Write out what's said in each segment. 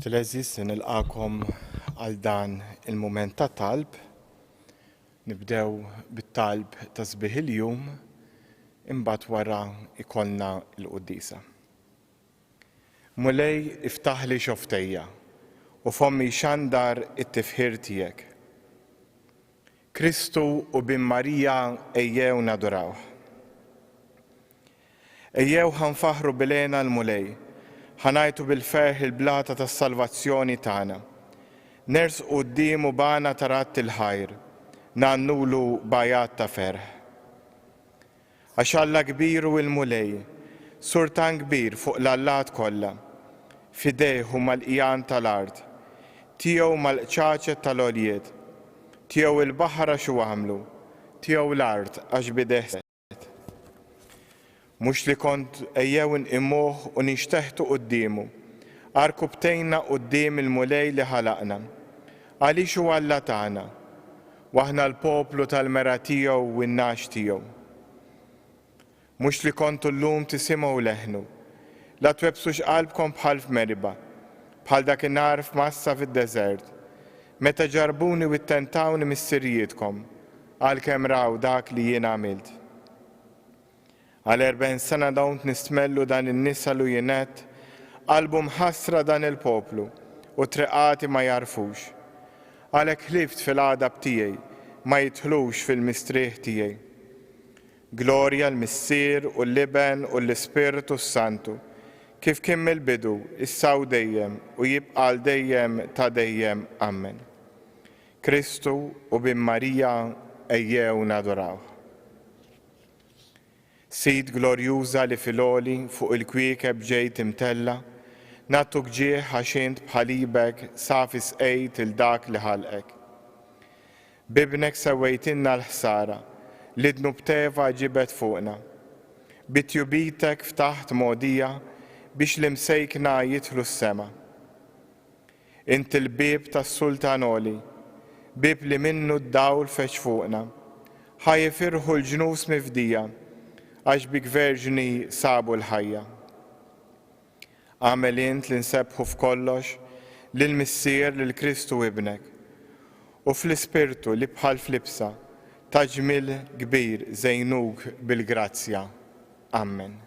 Tilezis nilqakom għal dan il-moment ta' talb. Nibdew bit-talb ta' sbieħ il-jum, imbagħad wara ikollna l-qudiesa. Mulej iftaħ li xoftejja u fommi xandar it-tifħir tiegħek. Kristu u bin Marija ejjew nadurawh. Ejjew ħanfaħru bilena l-mulej, ħanajtu bil-ferħ il-blata tas-salvazzjoni tagħna. Ners quddiem u bana tarat il-ħajr, nannulu bajat ta' ferħ. Għax Alla kbir u l-mulej, surtan kbir fuq l-allat kollha, fidejh u mal-qijan tal-art, tiegħu mal-qċaċet tal-għoljiet, tiegħu il-baħar għax għamlu, tiegħu l-art għax bideħ. Mux li kont ejjew nqimmuh u nixteħtu quddiemu, arkubtejna qudiem il-mulej li ħalaqna, għaliex huwa Alla tagħna, waħna l-poplu tal-mera tiegħu u n-nax tiegħu. Mux li kontu llum tisimgħu leħnu, la twebsux qalbkom bħal f'meriba, bħal dakinhar f'massa fid-deżert, meta ġarbuni u ttentawni mis-sirrijietkom, għalkemm raw dak li jien għamilt. Għal 40 sena dawnt nistmellu dan in-nisa lu jienet, qalbu mħassra dan il-poplu u triqati ma jarfux. Għalhekk ħlift fil-għadab tiegħi ma jidħlux fil-mistrieħ tiegħi. Glorja l-Missier u l-Liben u l-Ispiritu Santu, kif kien mill-bidu, issa u dejjem u jibqa' dejjem ta' dejjem. Amen. Kristu u bin Marija ejjew nadurawh. Sid glorjuża li filoli fuq il-kwiekeb ġejt imtella, nattuk ġieħ għaxint bħalibek safis ejt il-dak li ħalqek. Bibnek sewejtinna l-ħsara, lidnu bteva ġibet fuqna. Bitjubitek ftaħt modija biex l-imsejkna jitħlu s-sema. Int il-bib tas-sultanoli, bib li minnu d-dawl feċ fuqna, ħajfirħu l-ġnus mifdija, għax bik verġni sabu l-ħajja. Għamel int li nsebħu f'kollox lill-Missier lill-Kristu ibnek u fl-Ispirtu li bħal flibsa taġmil kbir zejnuk bil-grazzja. Amen.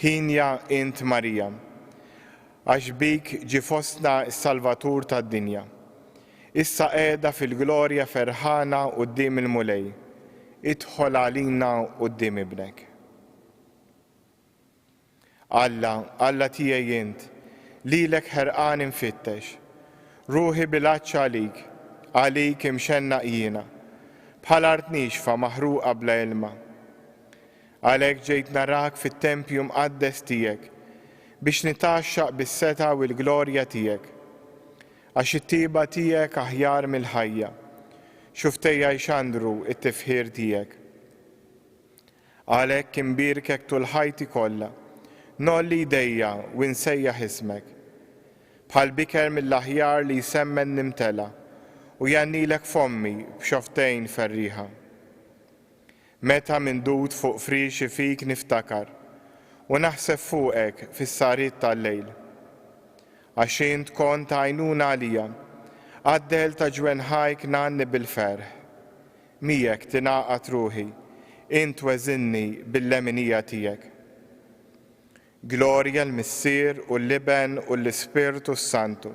Ħinja int Marija, għax bik ġi fostna s-Salvatur tad-dinja. Issa qiegħda fil-glorja ferħana quddiem il-mulej. Idħol għalina quddiem ibnek. Alla tiegħi int, lilek ħerqan infittex, ruħi bilaċċa għalik imxenna jiena, bħal art nixfa maħruqa bla ilma. Għalhekk ġejt narak fit-tempju mqaddes tiegħek biex nitaxxaq bis-seta u l-glorja tiegħek, għax it-tieba tiegħek aħjar mill-ħajja. Xuftejja jxandru it-tifħir tiegħek. Għalhekk imbirkek tul ħajti kollha, nolli jdejja u nsejjaħ ismek, bħal biker mill-aħjar li jsemmen nimtela u jannilek fommi b'xoftejn ferriħa. Meta mindut fuq friexi fik niftakar u naħseb fuqek fis-sarit tal-lejl. Għax int kont għajnuna għalija, għaddel ta' ġwenħajk nanni bil-ferħ. Mijek tinaqat ruħi, int weżinni bil-leminija tiegħek. Glorja l-Missier u l-Liben u l-Ispiritu Santu,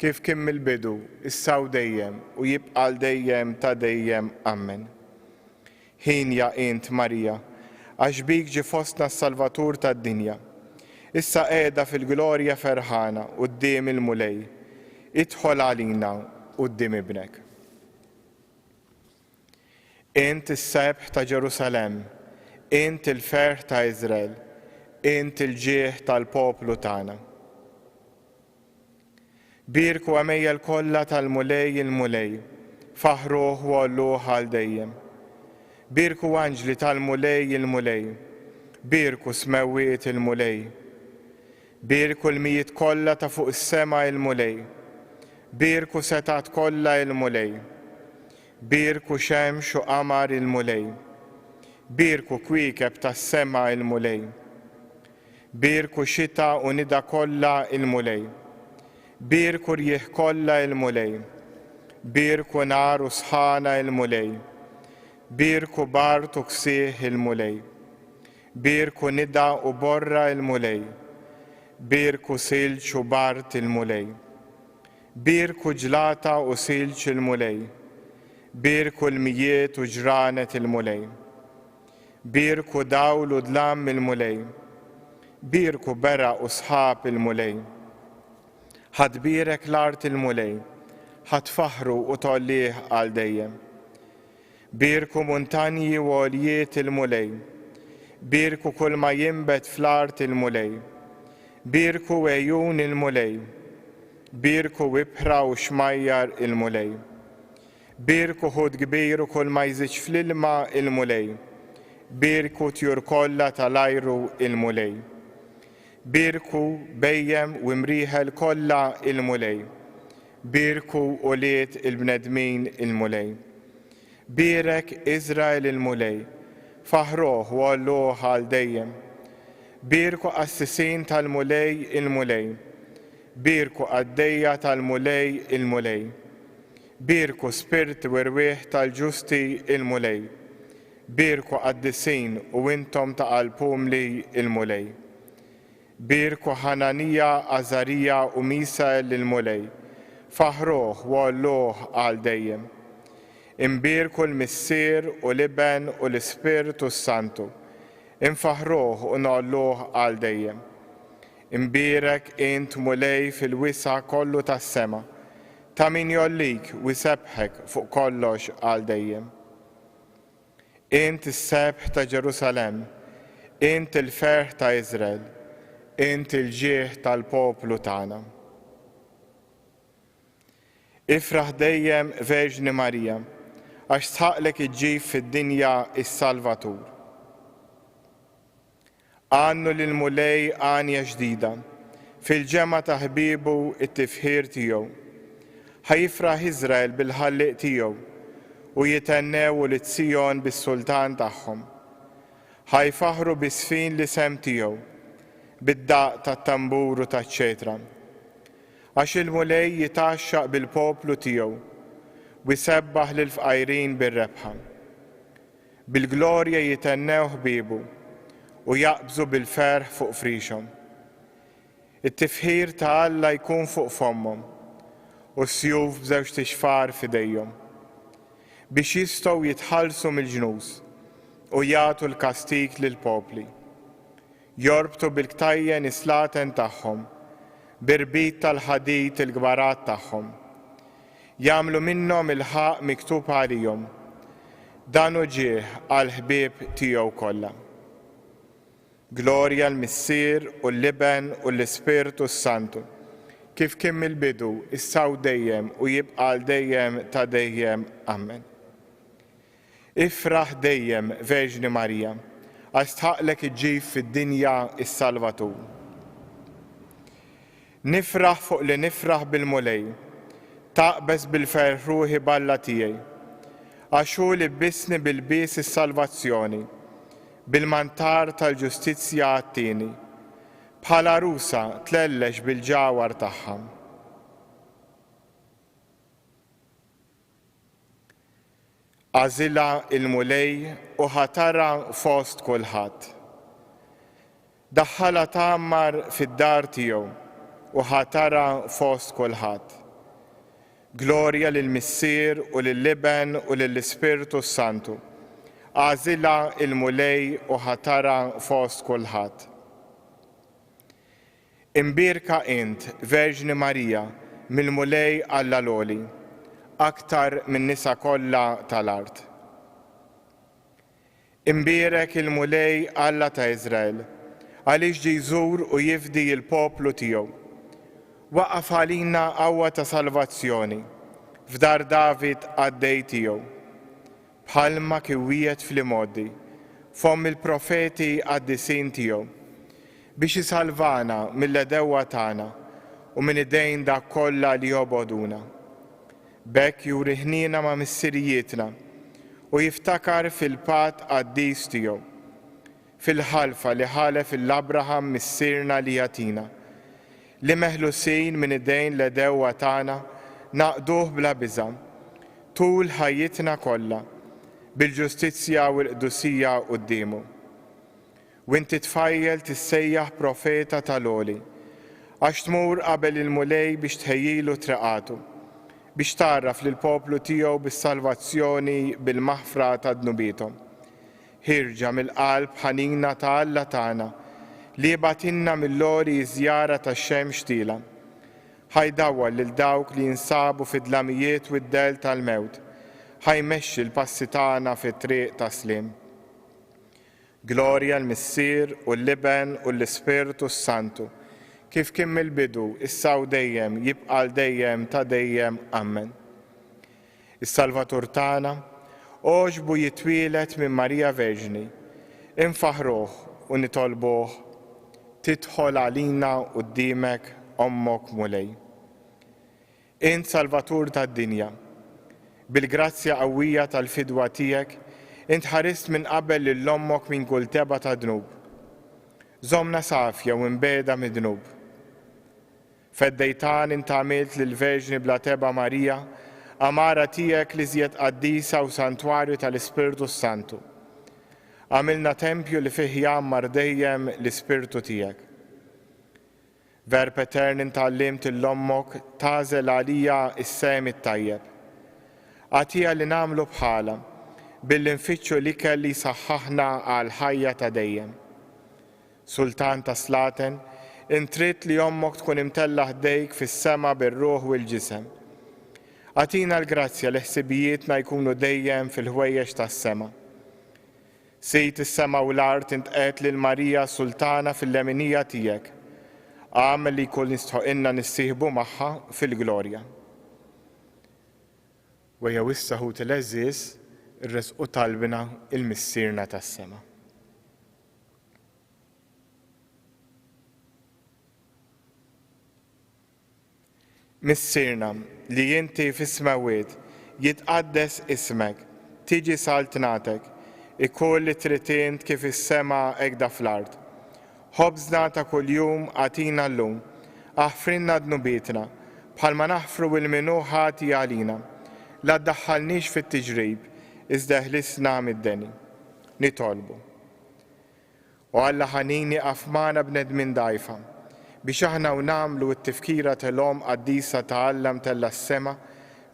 kif kien mill-bidu, issa u dejjem u jibqa' dejjem ta' dejjem. Amen. Ħinja int Marija, għax bik ġi fostna s-Salvatur tad-dinja. Issa qiegħda fil-glorja ferħana quddiem il-mulej. Idħol għalina quddiem ibnek. Int is-sebħ ta' Ġerusalemm, int il-ferħ ta' Iżrael, int il-ġieħ tal-poplu tagħna. Birku għamejja l-kollha tal-mulej il-mulej, faħruh u għolluh għal dejjem. Birku anġli tal-mulej il-mulej, birku smewwiet il-mulej. Birku l-mijiet kollha ta' fuq is-sema il-mulej. Birku setat kollha il-mulej, birku xemx u qamar il-mulej, birku kwiekeb tas-sema il-mulej, Bierku xita u nida kollha il-mulej. Bierku rjieħ kollha il-mulej. Bierku nar u sħana il-mulej. Bierku bart u ksieħ il-mulej. Bierku nida u borra il-mulej. Bierku silġ u bart il-mulej. Bierku ġlata u silġ il-mulej. Bierku l-mijiet u ġranet il-mulej. Bierku dawl u dlam il-mulej. Bierku bera u sħab il-mulej. Ħad bierek l-art il-mulej. Ħad faħru u tollih għal dejjem. Bierku muntanji u għoljiet il-mulej. Bierku kull ma jimbet fl-art il-mulej. Bierku ejjun il-mulej. Bierku wibħra u xmajjar il-mulej. Bierku ħud kbir u kull ma jżiġ fl-ilma il-mulej. Bierku tjur kollha tal-ajru il-mulej. Bierku bejjem u mrieħel kollha il-mulej. Bierku uliet il-bnedmin il-mulej. Bierek Izrael il-mulej. Faħruh u għalluh għal dejjem. Bierku assisin tal-mulej il-mulej. Bierku għaddejja tal-mulej il-mulej. Bierku spirt u rwieħ tal-ġusti il-mulej. Bierku għaddisin u intom ta' qalbhom li il-mulej. Bierku Ħananija, Azarija u Misael il-mulej. Faħruh u għalluh għal dejjem. Imbierku l-missier u l-iben u l-Ispirtu Santu. Infaħruh u nolluh għal dejjem. Imbierek int mulej fil-wisa kollu tas-sema. Ta' min jollik u sebħek fuq kollox għal dejjem. Int is-sebħ ta' Ġerusalem. Int il-ferħ ta' Izrael. Int il-ġieħ tal-poplu tagħna. Ifraħ dejjem Verġni Marija, għax sħaqlek iġġib fid-dinja is-Salvatur. Għannu lil-mulej għanja ġdida, fil-ġemma ta' ħbibu it-tifħir tiegħu. Ħajifraħ Izrael bil-ħalliq tiegħu u jitennew l-Tzjon bis-sultan tagħhom. Ħajfaħru bis-sfin l-isem tiegħu, bid-daq tat-tambur u taċ-ċetra. Għax il-mulej jitaxxaq bil-poplu tiegħu u jsebbaħ lil-fqajrin bir-rebħa. Bil-glorja jitennew ħbiebu u jaqbżu bil-ferħ fuq frixhom. It-tifħir ta' Alla jkun fuq fommhom u s-sjuf b'żewġ tixfar f'idejhom biex jistgħu jitħallsu mill-ġnus u jagħtu l-kastik lill-popli. Jorbtu bil-ktajjen islaten tagħhom, birbit tal-ħadid il-gbarat tagħhom. Jagħmlu minnhom il-ħaq miktub għalihom. Dan hu ġieħ għall-ħbieb tiegħu kollha. Glorja l-Missier u l-Liben u l-Ispirtu Santu, kif kien mill-bidu, issa u dejjem u jibqa' dejjem ta' dejjem. Amen. Ifraħ dejjem Verġni Marija, għax tħaqlek iġġib fid-dinja is-Salvatur. Nifraħ fuq li nifraħ bil-mulej, taqbes bil-ferħruħi balla tiegħi, għax hu li bissni bil-bies is-salvazzjoni, bil-mantar tal-ġustizzja għattini, bħala rusa tlellex bil-ġawar tagħha. Għażilha il-mulej u ħatara fost kulħadd. Daħħalha tagħmmar fid-dar tiegħu u ħatara fost kulħadd. Glorja lill-Missier u lill-Liben u lill-Ispirtu Santu. Għażilha il-mulej u ħatara fost kulħadd. Imbierka int, Verġni Marija, mill-mulej Alla loli, aktar minn nisa kollha tal-art. Imbierek il-mulej Alla ta' Izrael, għaliex ġie jżur u jifdi l-poplu tiegħu. Waqaf għalina qawwa ta' salvazzjoni f'dar David għaddej tiegħu. Bħalma kiewiet fl-imoddi, fomm il-profeti għaddisin tiegħu, biex isalvana mill-edewwa tagħna u minn idejn dak kollha li joboduna. Bekk juri ħniena ma' missirijietna u jiftakar fil-pat qaddis tiegħu, fil-ħalfa li ħalef l-Abraham missierna li jatina, li meħlusin minn id-dejn li dewwa tagħna naqduh bla biża' tul ħajjitna kollha bil-ġustizzja u l-qdusija qudiemu. U inti tfajjel tissejjaħ profeta tal-għoli għax tmur qabel il-mulej biex tħejjilu treqatu, biex tarraf lill poplu tiegħu bis-salvazzjoni bil-maħfra ta' dnubithom. Ħirġa mill-qalb ħanina ta' Alla tagħna li batinna mill-lori żjara tax-xemx tila. Ħajdawwal lil dawk li jinsabu fid-dlamijiet u d-del tal-mewt. Ħajmexxi l-passi tagħna fit-triq ta' slim. Glorja l-Missier u l-Liben u l-Ispirtu Santu, kif kien mill-bidu, issa u dejjem, jibqa' dejjem ta' dejjem. Amen. Is-Salvatur tagħna oġbu jitwielet minn Marija Verġni, infaħruh u nitolbuh tidħol għalina quddiemek ommok mulej. Int Salvatur tad-dinja, bil-grazzja qawwija tal-fidwa tiegħek, int ħarist minn qabel lil ommok minn kull teba ta' dnub. Żommna safja u mbeda mid-dnub. Feddejtan int għamilt lill-Verġni bla teba Marija, amara tiegħek li żjed qaddisa u santwarju tal-Ispirtu Santu. Għamilna tempju li fih jammar dejjem l-Ispirtu tiegħek. Verb etern intallimt l-ommok tażel għalija is-sem it-tajjeb. Għatija li nagħmlu bħala billi nfittxu l-ikel li saħħaħna għal ħajja ta' dejjem. Sultan ta' Slaten, intrid li ommok tkun imtella ħdejk fis-sema bir-ruħ u l-ġisem. Għatina l-grazzja li ħsibijietna jkunu dejjem fil-ħwejjeġ tas-sema. Sejt is-sema u l-art intqet lil Marija Sultana fil-leminija tiegħek. Għamel li jkun nistħoqilna nissieħbu magħha fil-glorja. Wejja issa ħut il-eżiż irresqu talbina il-missierna tas-sema. Missierna li inti fis-smawiet jitqaddes ismek, tiġi saltnatek, ikoll li tritint kif is-sema hekk fl-art. Ħobżna ta' kuljum għatina llum, aħfrinna dnubietna, bħalma naħfru il-minu ħati għalina, la ddaħħalniex fit-tiġrib, iżda ħlisna mid-deni. Nitolbu. U Alla ħanini qafmana bnedmin dajfa, biex aħna u nagħmlu t-tifkira tal-om qaddisa ta' Alla mtella s-sema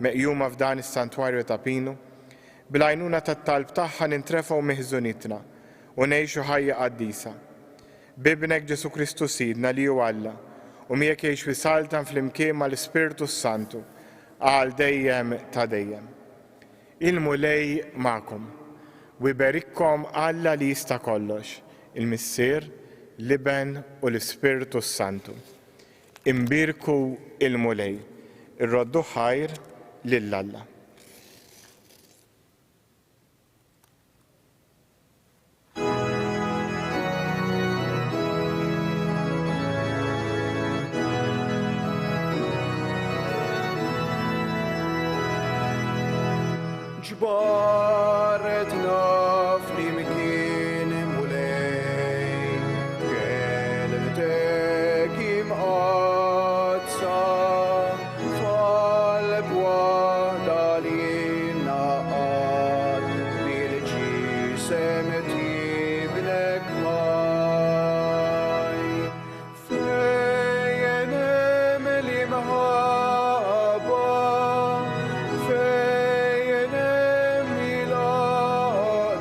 meqjuma f'dan is-santwarju ta' Pinu, bil-għajnuna tat-talb tagħha nintrefgħu miħżunitna u ngħixu ħajja qaddisa. Bibnek Ġesu Kristu Sidna li hu Alla u miegħek jgħix fi saltan fl-imkien mal-Ispirtu Santu għal dejjem ta' dejjem. Il-mulej magħkom u jberikkom Alla li jista' kollox, il-Missier, Liben u l-Ispirtu Santu. Imbirku il-mulej, irroddu ħajr lill-Alla. ġbaretna fl-imkien mulej, kelmtek imqazza, f'qalb waħda li naqad, bil-ġisem tibnek ħaj. Fejn hemm l-imħabba, fejn hemm il-għaqda,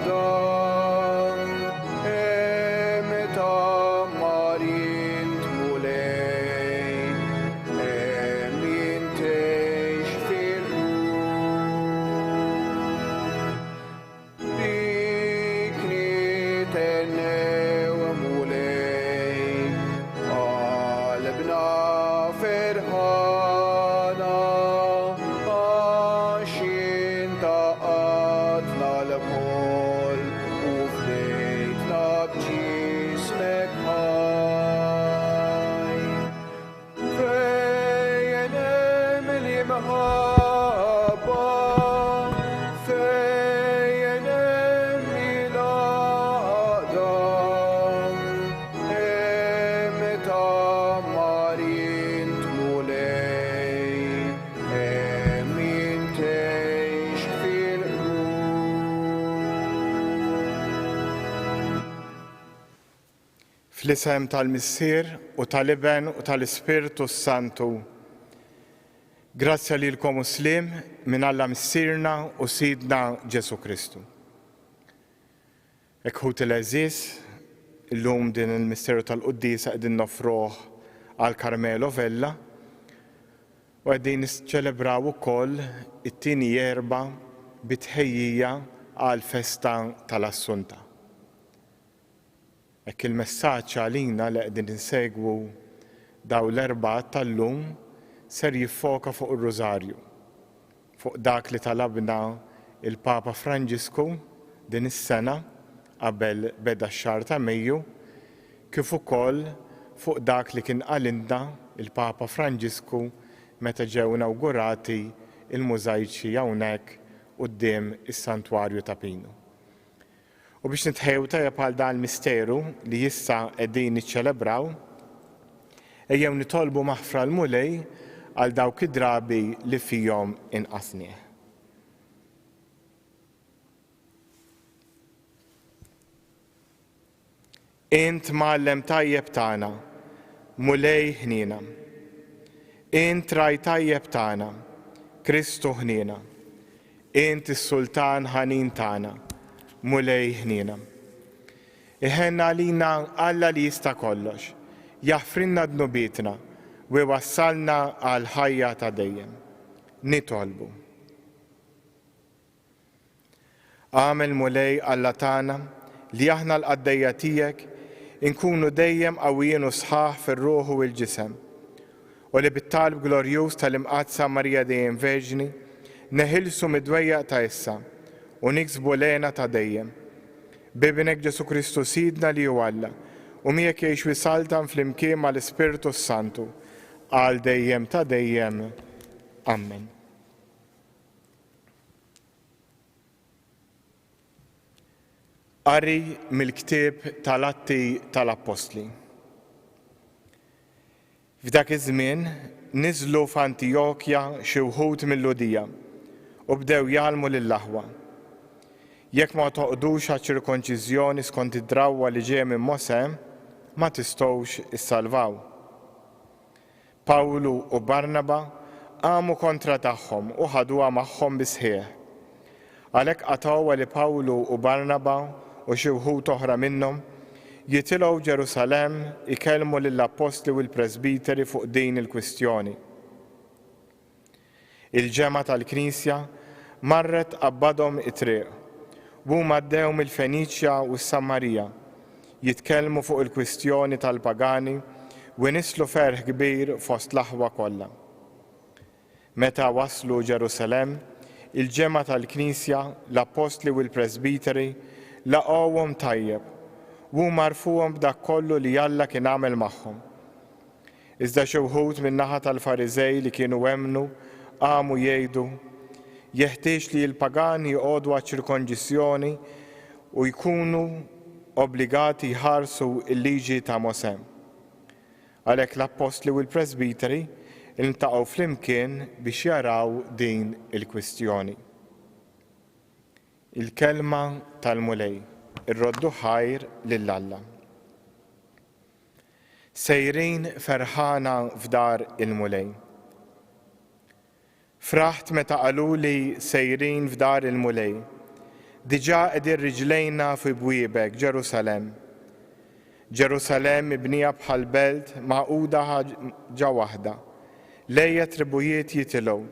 Fl-isem tal-Missier u tal-Iben u tal-Ispirtu Santu. Grazzja lilkom Muslim minn Alla Missierna u Sidna Ġesu Kristu. Ekħut il-eżis, illum din il-Misteru tal-Quddisa qegħdin nofruh għal Karmelo Vella u qegħdin niċċelebraw ukoll it-tieni jerba' bitħejjija għal festa tal-Assunta. Hekk il-messaġġ għalina li qegħdin insegwu daw l-erbgħat tal-lum ser jiffoka fuq ir-Rużarju, fuq dak li talabna il-Papa Franġisku din is-sena qabel beda x-xahar ta' Mejju, kif ukoll fuq dak li kien qalilna il-Papa Franġisku meta ġew inawgurati il-mużajċi hawnhekk quddiem is-Santwarju ta' Pino. U biex nitħejju tajjeb għal dan il-misteru li issa qegħdin niċċelebraw, ejjew nitolbu maħfra l-mulej għal dawk id-drabi li fihom inqasnieh. Int Mgħallem tajjeb tagħna, mulej ħniena. Int Raj tajjeb tagħna, Kristu ħniena. Int is-Sultan ħanin tagħna, mulej ħniena. Iħenna għalina Alla li jista' kollox, jaħfrinna dnubietna u wassalna għal ħajja ta' dejjem. Nitolbu. Għamel mulej Alla tagħna li aħna l-qaddejja tiegħek inkunu dejjem qawwijin u sħaħ fir-ruħ u l-ġisem u li bit-talb glorjuż tal-Imqadsa Marija Dejjem Verġni neħilsu mid-dwejjaq ta' issa u niksbu lena ta' dejjem. Bibnek Ġesu Kristu Sidna li hu Alla u miegħek jgħix wisaltan flimkien mal-Ispirtu Santu għal dejjem ta' dejjem. Amen. Qari mill-ktieb tal-Atti tal-Apostli. F'dak iż-żmien niżlu f'Antjokja xi wħud mill-Ludija u bdew jgħalmu lill-aħwa. Jekk ma toqdux għaċ-ċirkonċiżjoni skont id-drawwa li ġej minn Mosè, ma tistgħux issalvaw. Pawlu u Barnaba qamu kontra tagħhom u ħaduha magħhom bisħieħ. Għalhekk qatgħu li Pawlu u Barnaba u xi wħud oħra minnhom jitilgħu Ġerusalemm ikellmu lill-Apostli u l-Presbiteri fuq din il-kwistjoni. Il-ġemgħa tal-Knisja marret qabbadhom it-triq u huma għaddew mill-Feniċja u s-Samarija jitkellmu fuq il-kwistjoni tal-pagani u nislu ferħ kbir fost l-aħwa kollha. Meta waslu Ġerusalemm, il-ġemgħa tal-Knisja, l-Apostli u l-Presbiteri laqgħuhom tajjeb u marfuhom b'dak kollu li Alla kien għamel magħhom. Iżda xi wħud min-naħa tal-Fariżej li kienu hemmnu qamu jgħidu jeħtieġ li l-pagani jqogħdu għaċ-ċirkonċiżjoni u jkunu obbligati jħarsu l-liġi ta' Mosè. Għalhekk l-Apostli u l-Presbiteri iltaqgħu flimkien biex jaraw din il-kwistjoni. Il-kelma tal-mulej, irroddu ħajr lill-Alla. Sejrin ferħana f'dar il-mulej. Fraħt meta qaluli sejrin f'dar il-mulej. Diġà qegħdin riġlejna fi bwiebek Ġerusalemm. Ġerusalemm mibnija bħal belt magħquda ġa waħda. Lejja tribujiet jitilgħu,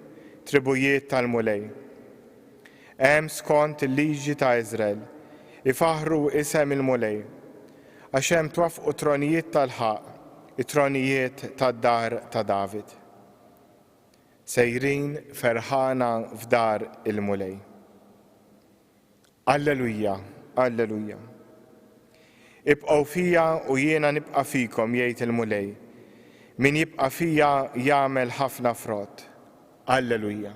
tribujiet tal-mulej. Hemm skont il-liġi ta' Iżrael, ifaħru isem il-mulej, għax hemm twaffqu tronijiet tal-ħaq, it-tronijiet tad-dar ta' David. Sejrin ferħana f'dar il-mulej. Alleluja, alleluja. Ibqgħu fija u jiena nibqa' fikom jgħid il-mulej. Min jibqa' fija jagħmel ħafna frott. Alleluja.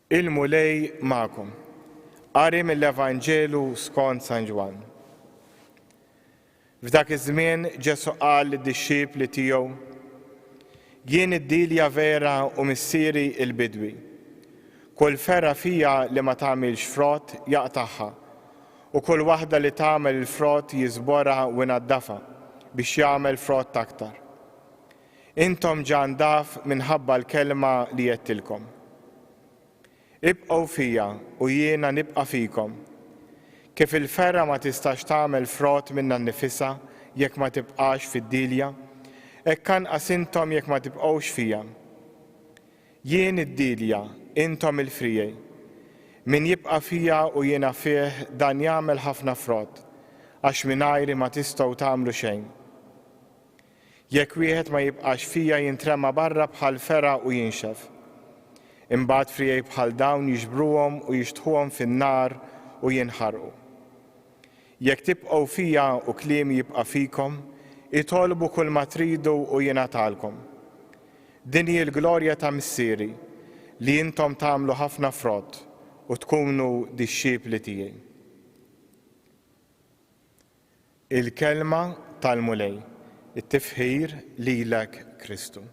Il-mulej magħkom. Qari mill-Evanġelu skont San Ġwan. F'dak iż-żmien Ġesu qal lid-dixxiepli tiegħu: Jien id-dilja vera u missieri il-bidwi. Kull ferra fija li ma tagħmilx frott jaqtaħħa u kull waħda li tagħmel il-frott jiżborha u jnaddafa biex jagħmel frott aktar. Intom ġan daf minħabba l-kelma li jettilkom. Ibqgħu fija u jiena nibqa' fikom. Kif il-ferra ma tistax tagħmel frott minnha nnifisha jekk ma tibqax fid-dilja, hekk anqas intom jekk ma tibqgħux fija. Jien id-dilja, intom il-frijej. Min jibqa' fija u jiena fih dan jagħmel ħafna frott, għax mingħajri ma tistgħu tagħmlu xejn. Jekk wieħed ma jibqax fija jintrema barra bħal ferra u jinxef. Imbagħad frijej bħal dawn jiġbruhom u jixtħuhom fin-nar u jinħarqu. Jekk tibqgħu fija u kliemi jibqa' fikom, itolbu kull ma tridu u jingħatalkom. Din hi l-glorja ta' Missieri li intom tagħmlu ħafna frott u tkunu dix-xhiepli tiegħi. Il-kelma tal-mulej, it-tifħir lilek Kristu.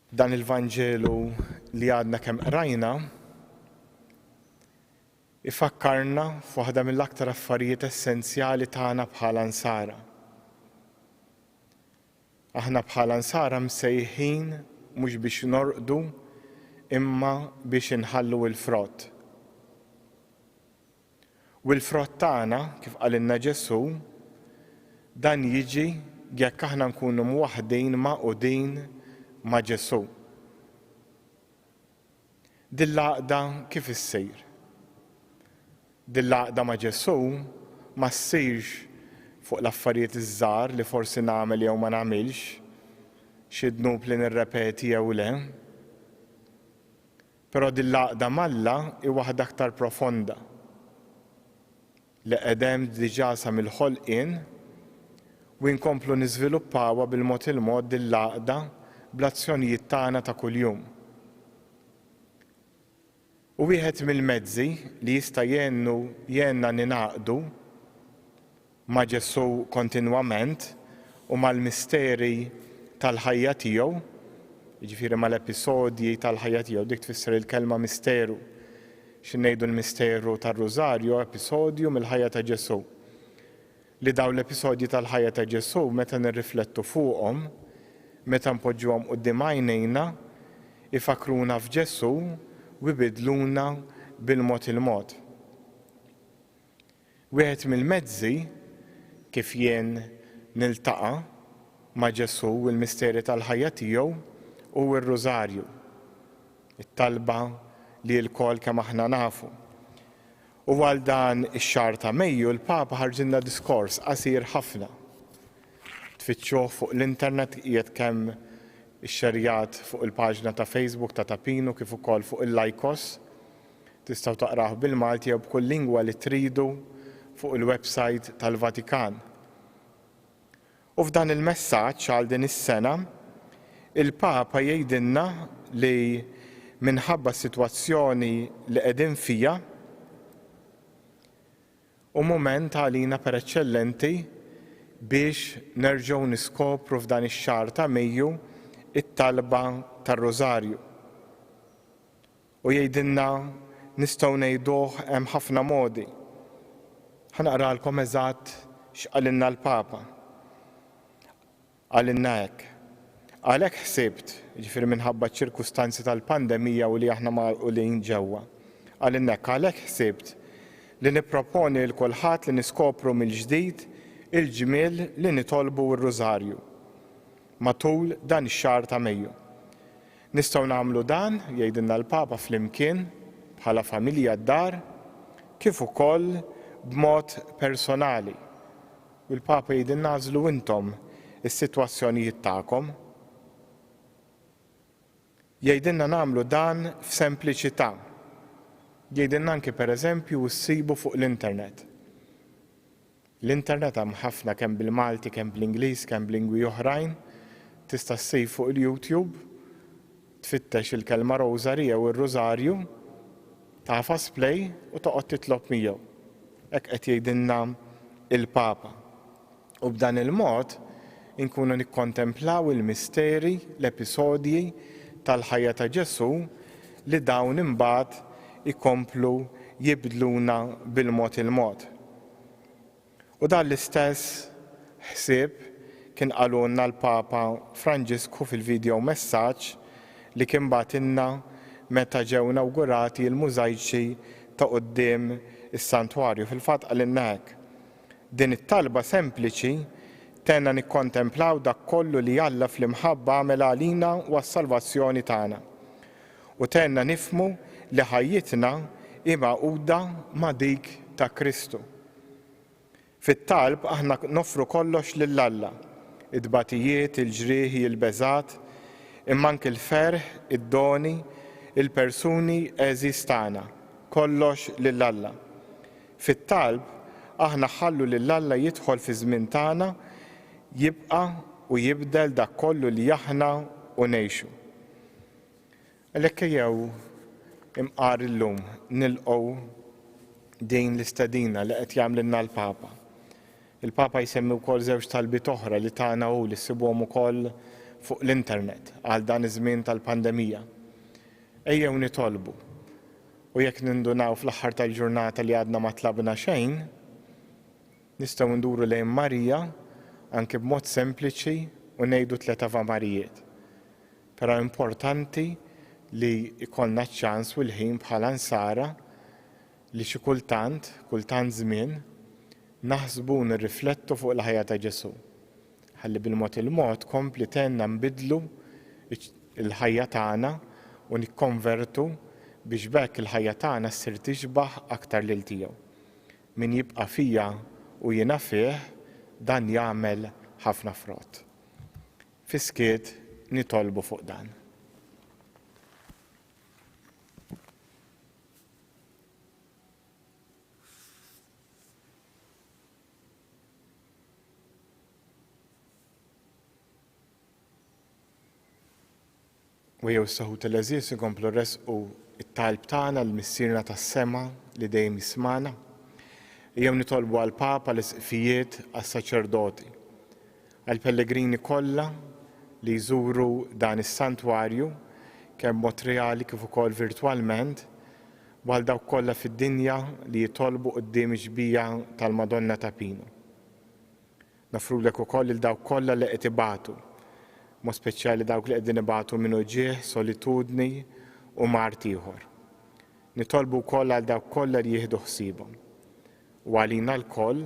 Dan il-Vanġelu li għadna kemm qrajna ifakkarna f'waħda mill-aktar affarijiet essenzjali tagħna bħala Nsara. Aħna bħala Nsara msejħin mhux biex norqdu imma biex inħallu l-frott. U l-frott tagħna kif qalilna Ġesu dan jiġi jekk aħna nkunu mwaħdin maqudin ma' Ġesu. Din l-għaqda kif issir? Din l-għaqda ma' Ġesu ma ssirx fuq l-affarijiet iż-żgħar li forsi nagħmel jew ma nagħmilx, xi dnub li nirrepeti jew le. Però din l-għaqda malla hi waħda aktar profonda li qedem diġà sa mill-ħolqien u nkomplu niżviluppawha bil-mod il-mod din l-għaqda bl-azzjonijiet tagħna ta' kuljum. U wieħed mill-mezzi li jista' jenna ninaqdu ma' Ġesu kontinwament u mal-misteri tal-ħajja tiegħu, jiġifieri mal-episodji tal-ħajja tiegħu, dik tfisser il-kelma misteru. X'ngħidu l-misteru tar-Rużarju, episodju mill-ħajja ta' Ġesu. Li dawn l-episodji tal-ħajja ta' Ġesu meta nirriflettu fuqhom, meta npoġġuhom quddiem għajnejna, ifakruna f'Ġesu u jbidluna bil-mod il-mod. Wieħed mill-mezzi kif jien niltaqa' ma' Ġesu u l-misteri tal-ħajja tiegħu u r-Rużarju, it-talba li l-kol kemm aħna nafu. U għal dan ix-xahar ta' Mejju l-Papa ħarġilna diskors qasir ħafna. Tfittxuh fuq l-internet qiegħed kemm ix-xerjat fuq il-paġna ta' Facebook ta' Tapinu kif ukoll fuq il-Lajkos. Tistgħu taqrah bil-Malti jew b'kull lingwa li tridu fuq il-website tal-Vatikan. U f'dan il-messaġġ għal din is-sena, il-Papa jgħidilna li minħabba s-sitwazzjoni li qegħdin fija u mument għalina per eċċellenti biex nerġgħu niskopru f'dan ix-xahar ta' Mejju it-talba tar-Rużarju. U jgħidilna nistgħu ngħiduh hemm ħafna modi. Ħanaqralkom eżatt x'qalilna l-Papa. Qalilna hekk. Għalhekk ħsibt, jiġifieri minħabba ċ-ċirkustanzi tal-pandemija u li aħna magħqulin ġewwa. Qalilna hekk għalhekk ħsibt li nipproponi lil kulħadd li niskopru mill-ġdid il-ġmiel li nitolbu r-Rużarju matul dan ix-xahar ta' Mejju. Nistgħu nagħmlu dan, jgħidilna l-Papa flimkien bħala familja d-dar, kif ukoll b'mod personali. U l-Papa jgħidilna għażlu intom is-sitwazzjonijiet tagħkom. Jgħidilna nagħmlu dan f'sempliċità. Jgħidilna anke pereżempju ssibu fuq l-internet. L-internet hemm ħafna kemm bil-Malti, kemm bl-Ingliż, kemm b'lingwi oħrajn. Tista' ssib fuq il-YouTube, tfittex il-kelma Rosary jew ir-Rużarju, tafas play u toqgħod titlob miegħu. Hekk qed jgħidilna il-Papa. U b'dan il-mod inkunu nikkontemplaw il-misteri, l-episodji tal-ħajja ta' Ġesu li dawn imbagħad ikomplu jibdluna bil-mod il-mod. U dan l-istess ħsieb kien qalulna l-Papa Franġisku fil-video messaġġ li kien bagħtilna meta ġew inawgurati l-mużajċi ta' quddiem is-santwarju. Fil-fatt qalilna hekk. Din it-talba sempliċi tenna nikkontemplaw dak kollu li Alla fl-imħabba għamel għalina u għas-salvazzjoni tagħna. U tenna nifhmu li ħajjitna imgħuda ma' dik ta' Kristu. Fit-talb aħna noffru kollox lil Alla, id-batijiet, il-ġrieħi, il-beżat, imma anke il-ferħ, id-doni, il-persuni eżis tagħna, kollox lil Alla. Fit-talb aħna ħallu lil Alla jidħol fi żmien tagħna, jibqa' u jibdel dak kollu li aħna u ngħixu. Għalhekk ejjew imqar illum nilqgħu din l-istedina li qed jagħmlilna l-Papa. Il-Papa jsemmi wkoll żewġ talbiet oħra li tagħna hu li ssibuhom ukoll fuq l-internet għal dan iż-żmien tal-pandemija. Ejjew nitolbu. U jekk nindunaw fl-aħħar tal-ġurnata li għadna ma tlabna xejn, nistgħu nduru lejn Marija anke b'mod sempliċi u ngħidu 3 Ava Marijiet. Però importanti li jkollna ċ-ċans u l-ħin bħala nsara li xi kultant żmien naħsbu u nirriflettu fuq il-ħajja ta' Ġesu. Ħalli bil-mod il-mod kompli tenna nbidlu il-ħajja tagħna u nikkonvertu biex bekk il-ħajja tagħna ssir tixbaħ aktar lil tiegħu. Min jibqa' fija u jiena fih dan jagħmel ħafna frott. Fiskiet nitolbu fuq dan. U jew saħut l-eżies ikomplu resqu it-talb tagħna l-missierna tas-sema li dejjem jismana. Jew nitolbu għall-Papa l-isqfijiet għas-saċerdoti, għall-pellegrini kollha li jżuru dan is-santwarju kemm mod reali kif ukoll virtwalment, u għal dawk kollha fid-dinja li jitolbu quddiem ġbija tal-Madonna ta' Pino. Nafrulek ukoll il dawk kollha li qed ibatu, mod speċjali dawk li qegħdin ibatu minn uġigħ, solitudni u mart ieħor. Nitolbu wkoll għal dawk kollha li jieħdu ħsiebhom. U għalina lkoll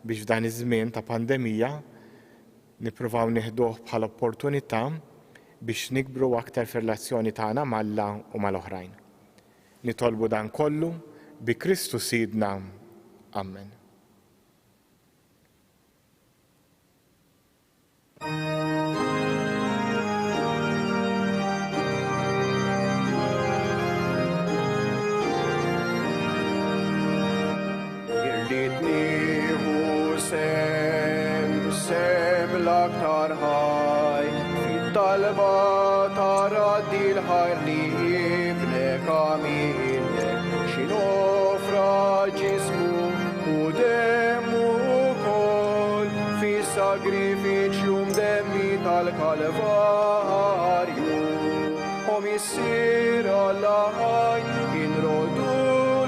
biex f'dan iż-żmien ta' pandemija nippruvaw nieħduh bħala opportunità biex nikbru aktar fir-relazzjoni tagħna mal-Alla u mal-oħrajn. Nitolbu dan kollu bi Kristu Sidna. Amen. Sem l-aktar ħaj, fit-talba taraddi l-ħajr li jibnek għamilek, xinofra ġismu u demmu kol, fi-sagrifiċju mdemmi tal-Kalvarju. O missir Alla-ħaj, inrodu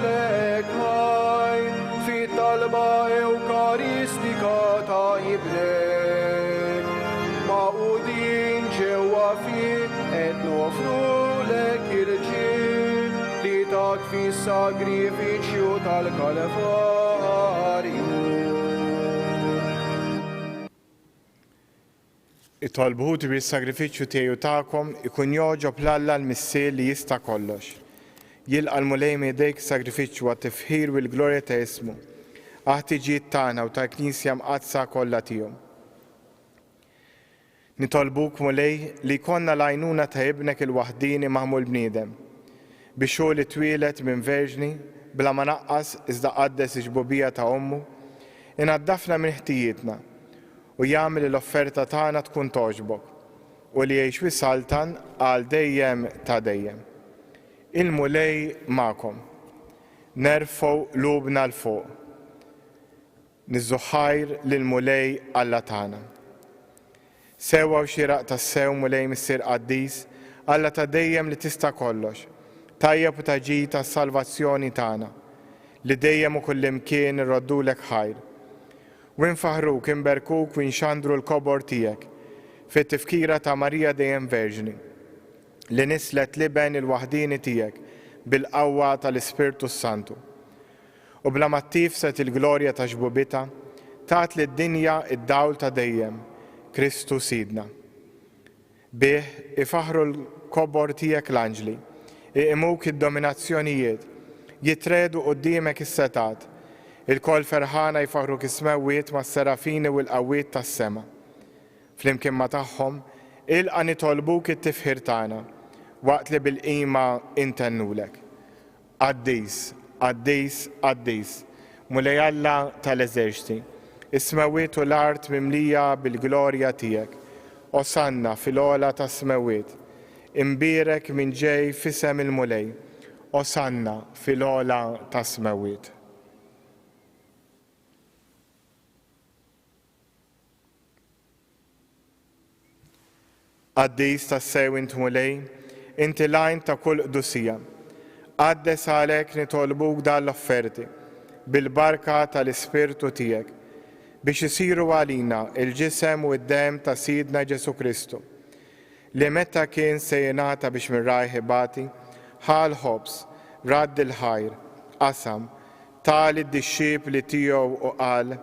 lek ħaj, fit-talba eukaristika ta' jiblek. Ma' u din ġewa fit et nofru lek il-ġil li tak fis-sagrifiċju tal-Kalvarju. It-tolbuħut bis-sagrifiċċju tiegħu tagħkom ikun jogħġob l-Alla l-missier li jista' kollox. Jilqa' l-mulejn ejdejk sagrifiċċju għat-tifħir u l-glorja ta' ismu. Ħtiġijiet tagħna u tal-Knisja mqazza kollha tiegħu. Nitolbuk mulej li jkollna l-għajnuna ta' ibnek il-waħdini maħmul bniedem biex hu li twieled minn verġni bla ma naqqas iżda qaddes iġbubija ta' ommu, inaddafna minn ħtijietna u jagħmel l-offerta tagħna tkun toġbok u li jgħix wisaltan għal dejjem ta' dejjem. Il-mulej magħkom, nerfgħu lubna l fuq, niżżuħħajr lill-mulej Alla tagħna. Sewwa u xieraq tas-sew mulej missier Qaddis, Alla ta' dejjem li tista' kollox, tajjeb u taġi tas-salvazzjoni tagħna li dejjem u kullimkien irroddulek ħajr. U nfaħruk, inberkuk u nxandru l-kobor tiegħek fit-tifkira ta' Marija dejjem Verġni li nislet liben il-waħdini tiegħek bil-qawwa tal-Ispirtu Santu. U bla ma tifset il-glorja ta' ġbubita, tat lid-dinja id-dawl ta' dejjem, Kristu Sidna. Bih ifaħru l-kobor tiegħek l-anġli, iqimuk id-dominazzjonijiet, jitredu quddiemek is-setat, il-kol ferħana jfaħru kismewiet ma' s-serafini u l-qawwiet tas-sema. Flimkien ma' tagħhom ilqa' nitolbuk it-tifħir tagħna waqt li bil-qima intennulek. Qaddis, qaddis, qaddis, mulej Alla tal-eżerċti, is-smewiet u l-art mimlija bil-glorja tiegħek. Osanna fil-ola tas-smewiet, imbierek minn ġej fisem il-mulej. Osanna fil-ola tas-smewiet. Qaddis tas-sew int mulej, inti lajn ta' kull qdusija. Qaddes għalhekk nitolbuk dan l-offerti bil-barka tal-Ispirtu tiegħek biex isiru għalina il-ġisem u d-dem ta' Sidna Ġesu Kristu li meta kien se jingħata biex mirraj ħibati ħal ħobs, radd il-ħajr, qasam, tal id-dixxiepli tiegħu u qal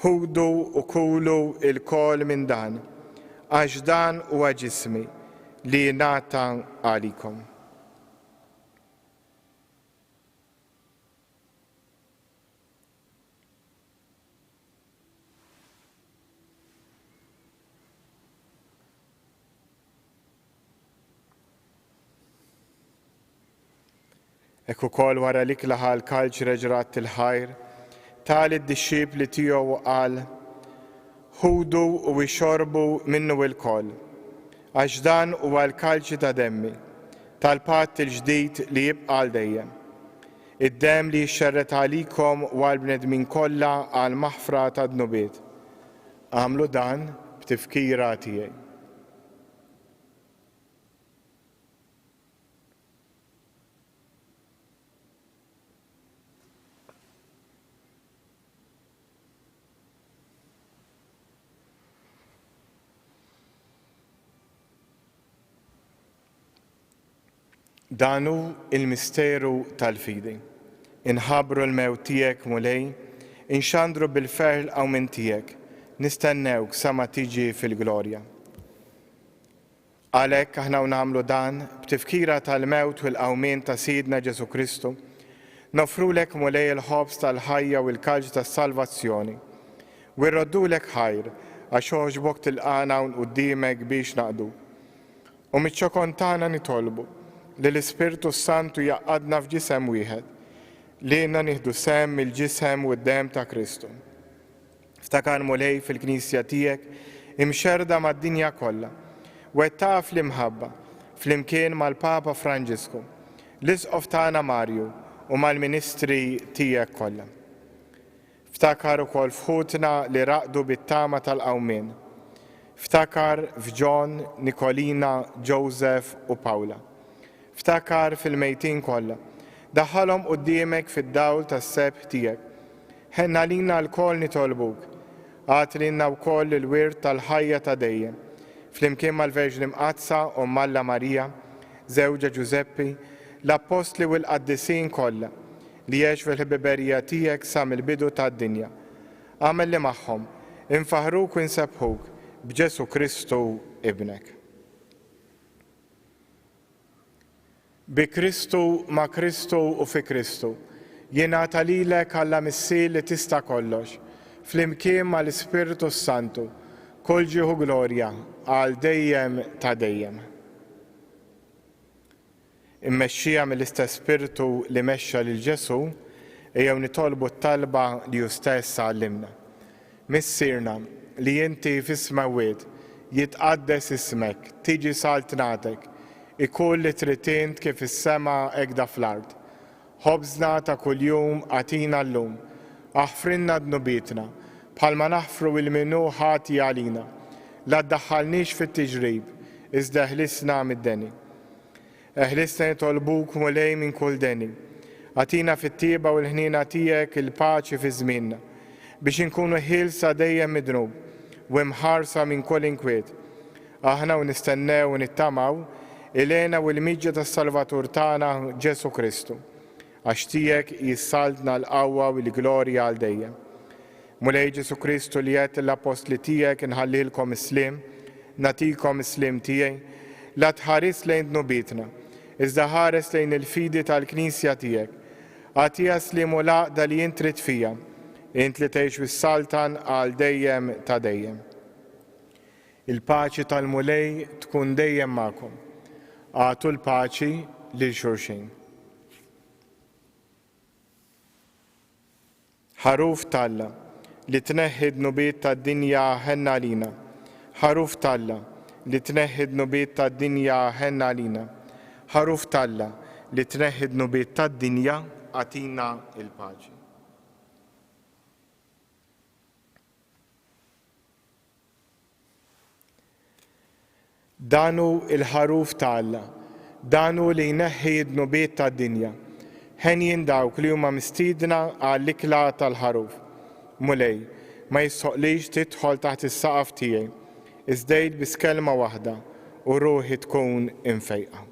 ħudu u kulu il-kol minn dan għax dan huwa ġismi li jingħata għalikom. Ekku kol wara li klaħa l-kalċ reġrat il-ħajr, tal id-dixxiepli tiegħu qal ħudu u jxorbu minnu il-kol, għax dan huwa l-kalċi ta' demmi, tal-patt il-ġdid li jibqa' għal dejjem. Id-dem li jxerret għalikom u għall-bnedmin kollha għal maħfra ta' dnubiet. Għamlu dan b'tifkira tiegħi. Danu il-misteru tal-fidi. Inħabru l-mew tiegħek mulej, inxandru bil-ferħ l-qawmin tiegħek, nistennewk sa ma tiġi fil-glorja. Għalhekk aħna nagħmlu dan b'tifkira tal-mewt u l-qawmin ta' Sidna Ġesu Kristu, nofrulek mulej il-ħobs tal-ħajja u l-kalġ tas-salvazzjoni. U rroddulek ħajr għax għoġbok tilqana quddiemek biex naqdu. U miċ-ċokon tagħna nitolbu li l-Ispirtu Santu jaqqadna f'ġisem wieħed, li jenna nieħdu sem il-ġisem u d-dem ta' Kristu. Ftakar mulej fil-Knisja tiegħek imxerda mad-dinja kollha, u taf l-imħabba flimkien mal-Papa Franġisku, l-Isqof tagħna Marju u mal-Ministri tiegħek kollha. Ftakar ukoll f'ħutna li raqdu bit-tama tal-qawmien. Ftakar f'John, Nikolina, Joseph u Pawla. Ftakar fil-mejtin kollha, daħħalhom quddiemek fid-dawl tas-sebħ tiegħek. Ħenna lina l-kol nitolbuk, għatlilna wkoll il-wirt tal-ħajja ta' dejjem, flimkien mal-Verġni Mqazza u Malla Marija, żewġa Ġuseppi, l-Apostli u l-Qaddisin kollha li jgħix fil-ħbiberija tiegħek sa mill-bidu tad-dinja. Għamel li magħhom, infaħruk u nsebħuk b'Ġesu Kristu ibnek. Bi Kristu, ma' Kristu u fi Kristu, jingħata lilek Alla missil li tista' kollox, flimkien mal-Ispirtu Santu, kull ġieħu glorja għal dejjem ta' dejjem. Immexxija mill-istess Spiritu li mexxa lil Ġesu, ejjew nitolbu t-talba li hu stess għallimna. Missirna li inti fis-smawiet jitqaddes ismek, tiġi saltnatek, ikun li tritint kif is-sema hekk fl-ard. Ħobżna ta' kuljum għatina llum, aħfrinna dnubietna, bħalma naħfru il-minu ħati għalina, la ddaħħalniex fit-tiġrib, iżda ħlisna mid-deni. Eħlisna nitolbuk mulej minn kull deni. Għatina fit-tieba u l-ħnina tiegħek il-paċi fi żmienna biex inkunu ħilsa dejjem midnub u mħarsa minn kull inkwiet. Aħna u nistennew u nittamaw ilena u l-miġġa tas-Salvatur tagħna Ġesu Kristu. Għax tiegħek jissaltna l-qawwa u l-glorja għal dejjem. Mulej Ġesu Kristu li qed l-apostli tiegħek inħallilkom is-slim, nagħtikom is-slim tiegħi, la tħares lejn dnubitna, iżda ħares lejn il-fidi tal-Knisja tiegħek. Għatija slim u laqda li jint trid fija, int li tgħix fis-saltan għal dejjem ta' dejjem. Il-paċi tal-mulej tkun dejjem magħkom. Għatu l-paċi lil xulxin. Ħaruf Talla li tneħħi d-nubiet tad-dinja ħenna lina. Ħaruf Talla li tneħħi d-nubiet tad-dinja ħenna lina. Ħaruf Talla li tneħħi d-nubiet tad-dinja għatina il-paċi. Danu il-ħaruf ta' Alla, danu li jneħħi d-nubiet tad-dinja. Ħenjin dawk li huma mistiedna għall-ikla tal-ħaruf. Mulej, ma jissoqlix tidħol taħt is-saqaf tiegħi, iżdejt bis kelma waħda u ruħi tkun infejqa.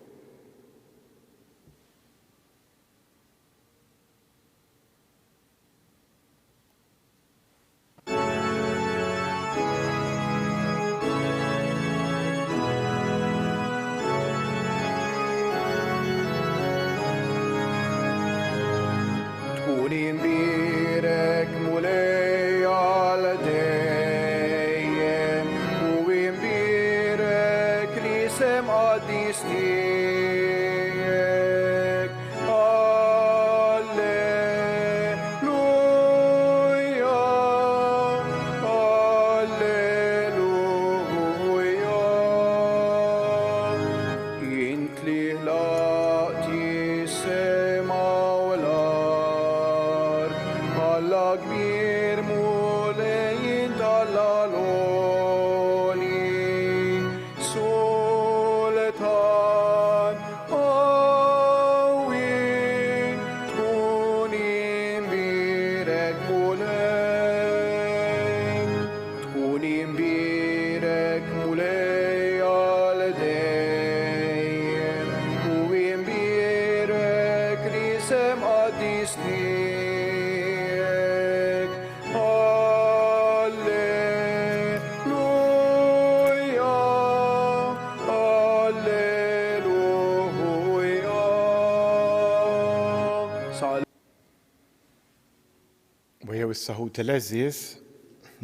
Is-saħut l-eżiż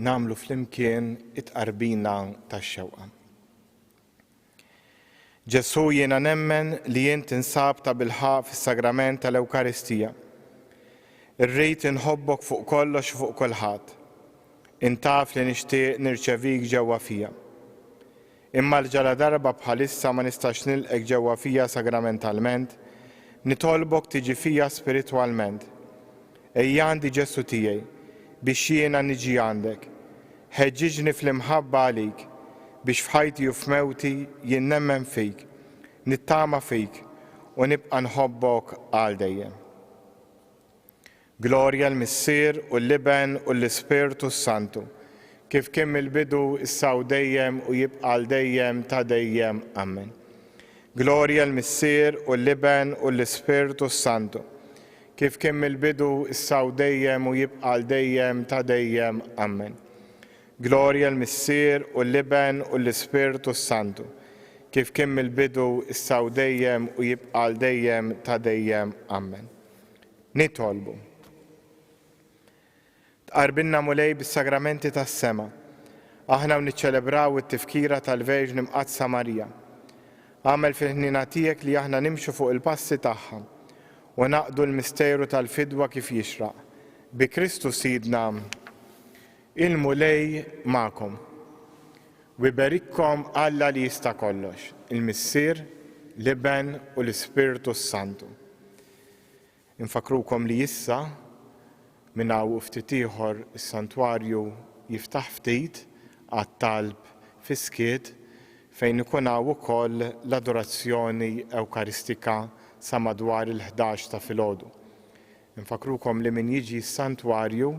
nagħmlu flimkien it-qarbina tax-xewqa. Ġesu jiena nemmen li int insab ta' bilħaq fis-sagrament tal-Ewkaristija. Irrid inħobbok fuq kollox fuq kulħadd. Intaf li nixtieq nirċevik ġewwa fija. Imma l-ġala darba bħalissa ma nistax nilqek ġewwa fija sagramentalment, nitolbok tiġi fija spiritwalment. Ejja għandi Ġesu tiegħi biex jiena niġi għandek. Ħeġġiġni fl-imħabba għalik biex f'ħajti u f'mewti jien nemmen fik, nittama fik u nibqa' nħobbok għal dejjem. Glorja l-Missier u l-Liben u l-Ispirtu Santu, kif kien il-bidu issa u dejjem u jibqa' għal dejjem ta' dejjem. Amen. Glorja l-Missier u l-Liben u l-Ispirtu Santu, kif kien il-bidu issa u dejjem u jibqa' għal dejjem ta' dejjem. Amen. Glorja l-Missier u l-Liben u l-Ispirtu Santu, kif kien il-bidu issa u dejjem u jibqa' għal dejjem ta' dejjem. Amen. Nitolbu. Tqarbilna mulej bis-sagramenti tas-sema. Aħna niċċelebraw it-tifkira tal-Verġni Mqadsa Marija. Għamel fil-ħnina tiegħek li aħna nimxu fuq il-passi tagħha u naqdu l-misteru tal-fidwa kif jixraq. Bi Kristu Sidna, il-mulej magħkom. U jberikkom Alla li jista' kollox, il-Missier, Liben u l-Ispirtu Santu. Infakrukom li issa minn hawn ftit ieħor is-santwarju jiftaħ ftit għat-talb fiskiet fejn ikun hawn ukoll l-adorazzjoni Ewkaristika sa madwar il-11 ta' filgħodu. Infakrukom li min jiġi s-santwarju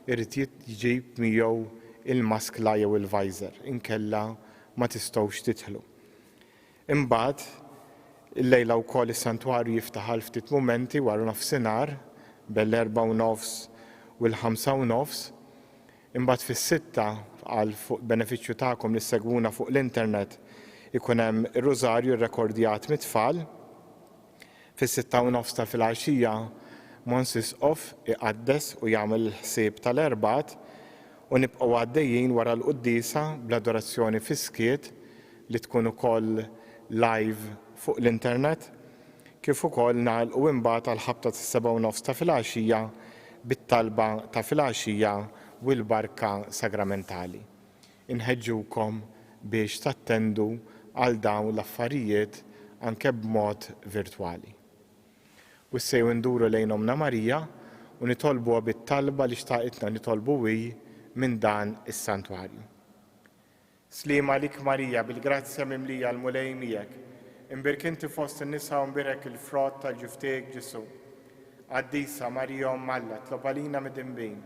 irid jiġib miegħu il-maskla jew il-visor, inkella ma tistgħux tidħlu. Imbagħad il-lejla wkoll is-santwarju jiftaħ għal ftit mumenti wara nofsinhar bell-4:30 u l-5:30. Imbagħad fis-sitta għal fuq benefiċċju tagħkom li segwuna fuq l-internet ikun hemm ir-rużarju rrekordjat mit-tfal. Fis-6:30 ta' filgħaxija Monsis Off iqaddes u jagħmel ħsieb tal-erbgħat u nibqgħu għaddejjin wara l-quddiesa bl-adorazzjoni fiskiet li tkun ukoll live fuq l-internet, kif ukoll nagħlqu imbagħad għall-ħabta tas-7:30 ta' filgħaxija bit-talba ta' filgħaxija u l-barka sagramentali. Inħeġġukom biex tattendu għal dawn l-affarijiet anke b'mod virtwali. U issejju nduru lejn Omna Marija u nitolbuha bit-talba li xtaqitna nitolbu wi minn dan is-santwarju. Sliema għalik Marija, bil-grazzja mimlija l-mulej miegħek, imbirk inti fost in-nisa u mbirek il-frott tal-ġuftejk Ġesu. Qaddisa Marija Omm Alla, tlob għalina mid-dinbin,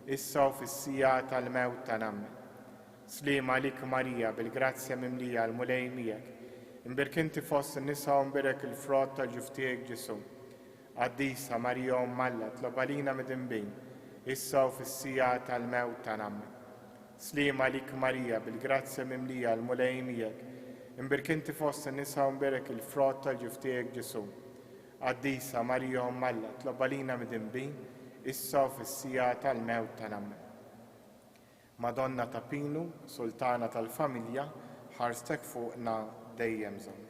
issa u fis-sija tal-mewt tagħna. Sliema għalik Marija, bil-grazzja mimlija l-mulej miegħek, imbirk inti fost in-nisa u mbirek il-frott tal-ġuftejk Ġesu. Qaddisa Marija Omm Alla, tlob għalina mid-dinbin, issa u fis-sija tal-mewt tagħna. Sliema għalik Marija, bil-grazzja mimlija l-mulej miegħek, imbirk inti fost in-nisa u mberek il-frott tal-ġuftejk Ġesu. Qaddisa Marija Omm Alla, tlob għalina mid-dinbin, issa u fis-sija tal-mewt tagħna. Madonna ta' Pinu, Sultana tal-Familja, ħarstek fuqna dejjem żomm.